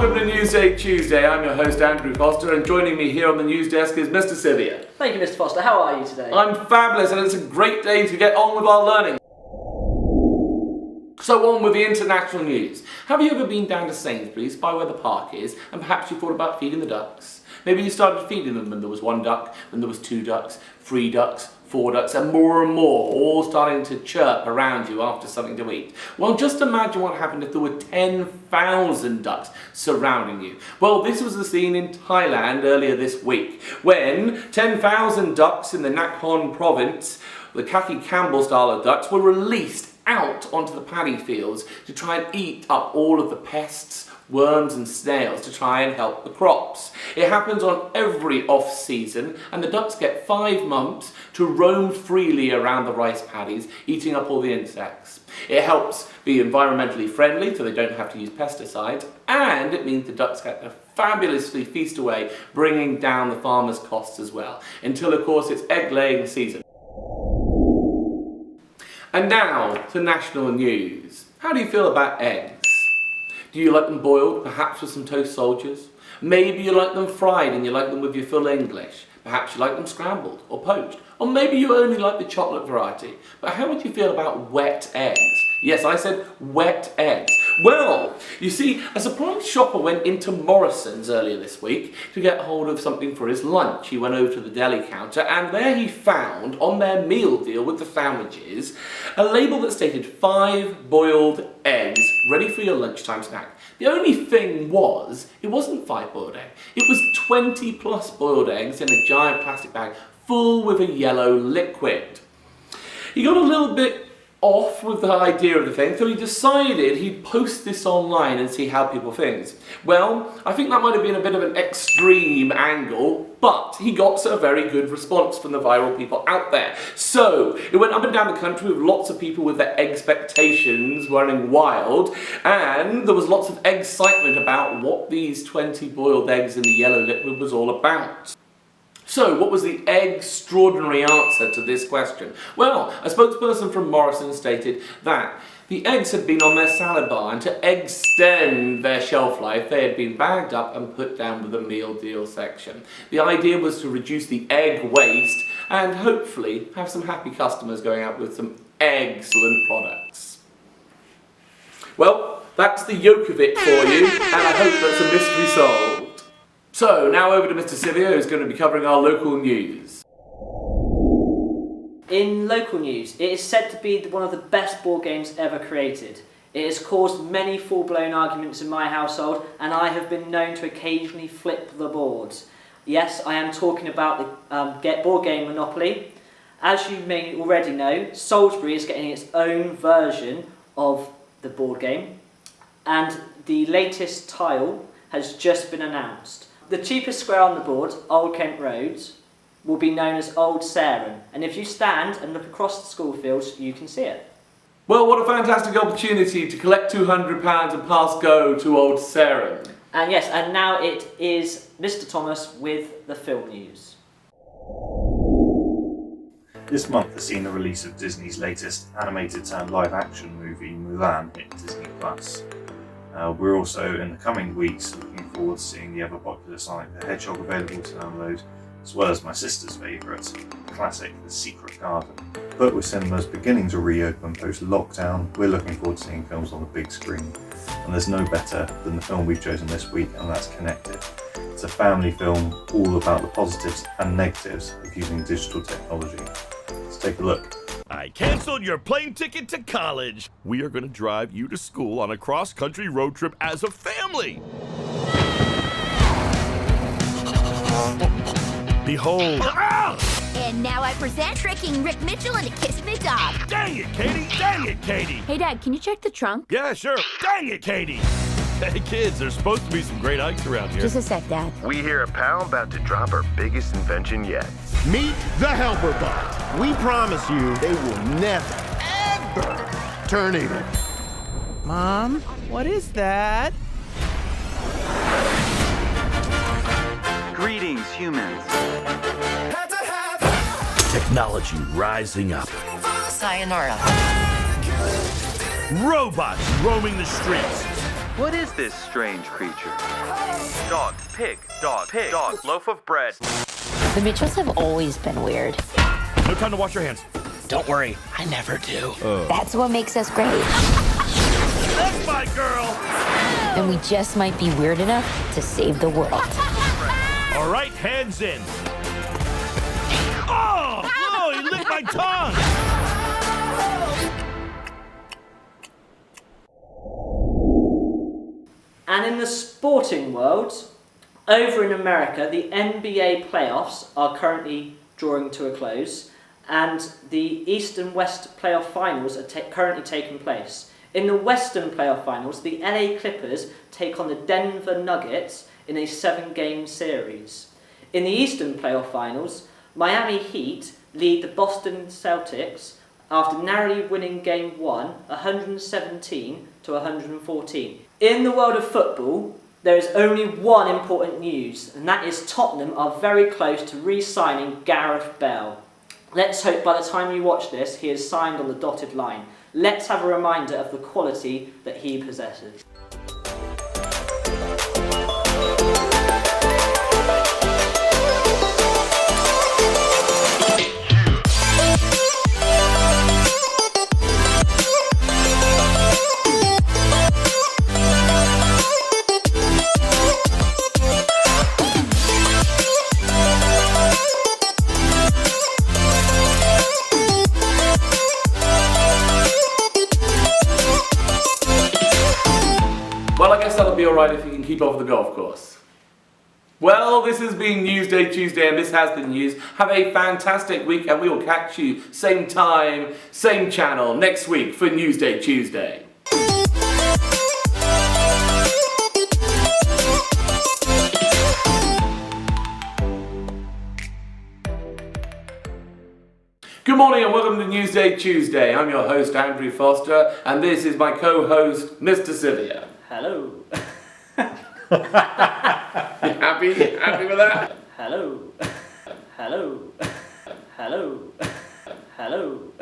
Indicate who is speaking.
Speaker 1: welcome to Newsday Tuesday. I'm your host Andrew Foster, and joining me here on the news desk is Mr. Sivia.
Speaker 2: Thank you, Mr. Foster. How are you today?
Speaker 1: I'm fabulous, and it's a great day to get on with our learning. So on with the international news. Have you ever been down to Sainsbury's by where the park is, and perhaps you thought about feeding the ducks? Maybe you started feeding them when there was 1 duck, when there was 2 ducks, 3 ducks, 4 ducks, and more, all starting to chirp around you after something to eat. Well, just imagine what happened if there were 10,000 ducks surrounding you. Well, this was the scene in Thailand earlier this week, when 10,000 ducks in the Nakhon province, the Kaki Campbell style of ducks, were released out onto the paddy fields to try and eat up all of the pests, worms and snails to try and help the crops. It happens on every off-season, and the ducks get 5 months to roam freely around the rice paddies, eating up all the insects. It helps be environmentally friendly, so they don't have to use pesticides, and it means the ducks get to fabulously feast away, bringing down the farmers' costs as well, until of course it's egg-laying season. And now to national news. How do you feel about eggs? Do you like them boiled, perhaps with some toast soldiers? Maybe you like them fried and you like them with your full English. Perhaps you like them scrambled or poached. Or maybe you only like the chocolate variety. But how would you feel about wet eggs? Yes, I said wet eggs. Well, you see, a surprise shopper went into Morrison's earlier this week to get hold of something for his lunch. He went over to the deli counter, and there he found, on their meal deal with the sandwiches, a label that stated 5 boiled eggs ready for your lunchtime snack. The only thing was, it wasn't 5 boiled eggs. It was 20 plus boiled eggs in a giant plastic bag full with a yellow liquid. He got a little bit off with the idea of the thing, so he decided he'd post this online and see how people think. Well, I think that might have been a bit of an extreme angle, but he got a very good response from the viral people out there. So it went up and down the country with lots of people with their expectations running wild, and there was lots of excitement about what these 20 boiled eggs in the yellow liquid was all about. So, what was the extraordinary answer to this question? Well, a spokesperson from Morrison stated that the eggs had been on their salad bar, and to extend their shelf life, they had been bagged up and put down with the meal deal section. The idea was to reduce the egg waste and hopefully have some happy customers going out with some excellent products. Well, that's the yolk of it for you, and I hope that's a mystery solved. So, now over to Mr. Sivia, who's going to be covering our local news.
Speaker 2: In local news, it is said to be one of the best board games ever created. It has caused many full-blown arguments in my household, and I have been known to occasionally flip the boards. Yes, I am talking about the board game Monopoly. As you may already know, Salisbury is getting its own version of the board game, and the latest tile has just been announced. The cheapest square on the board, Old Kent Road, will be known as Old Sarum, and if you stand and look across the school fields, you can see it.
Speaker 1: Well, what a fantastic opportunity to collect £200 and pass go to Old Sarum.
Speaker 2: And yes, and now it is Mr. Thomas with the film news.
Speaker 3: This month has seen the release of Disney's latest animated live-action movie, Mulan, hit Disney+. We're also, in the coming weeks, looking forward to seeing the ever-popular Sonic the Hedgehog available to download, as well as my sister's favourite, classic The Secret Garden. But with cinemas beginning to reopen post-lockdown, we're looking forward to seeing films on the big screen. And there's no better than the film we've chosen this week, and that's Connected. It's a family film all about the positives and negatives of using digital technology. Let's take a look.
Speaker 4: I canceled your plane ticket to college. We are going to drive you to school on a cross-country road trip as a family. Behold.
Speaker 5: And now I present tricking Rick Mitchell into kissing a dog.
Speaker 4: Dang it, Katie! Dang it, Katie!
Speaker 5: Hey, Dad, can you check the trunk?
Speaker 4: Yeah, sure. Dang it, Katie! Hey, kids, there's supposed to be some great hikes around here.
Speaker 5: Just a sec, Dad.
Speaker 6: We hear a pal about to drop our biggest invention yet.
Speaker 7: Meet the Helper Bot. We promise you they will never, ever turn evil.
Speaker 8: Mom, what is that?
Speaker 9: Greetings, humans.
Speaker 4: Technology rising up.
Speaker 5: Sayonara.
Speaker 4: Robots roaming the streets.
Speaker 6: What is this strange creature? Dog, pig, loaf of bread.
Speaker 9: The Mitchells have always been weird.
Speaker 4: No time to wash your hands.
Speaker 8: Don't worry, I never do.
Speaker 9: That's what makes us great.
Speaker 4: That's my girl!
Speaker 9: And we just might be weird enough to save the world.
Speaker 4: All right, hands in. Oh! Oh, he licked my tongue!
Speaker 2: And in the sporting world, over in America, the NBA playoffs are currently drawing to a close, and the East and West playoff finals are currently taking place. In the Western playoff finals, the LA Clippers take on the Denver Nuggets in a 7-game series. In the Eastern playoff finals, Miami Heat lead the Boston Celtics after narrowly winning Game 1, 117 to 114. In the world of football, there is only one important news, and that is Tottenham are very close to re-signing Gareth Bale. Let's hope by the time you watch this, he is signed on the dotted line. Let's have a reminder of the quality that he possesses.
Speaker 1: Well, I guess that'll be alright if you can keep off the golf course. Well, this has been Newsday Tuesday, and this has been news. Have a fantastic week, and we will catch you same time, same channel next week for Newsday Tuesday. Good morning and welcome to Newsday Tuesday. I'm your host, Andrew Foster, and this is my co-host, Mr. Sylvia.
Speaker 2: Hello.
Speaker 1: You happy? You happy with that?
Speaker 2: Hello. Hello. Hello. Hello.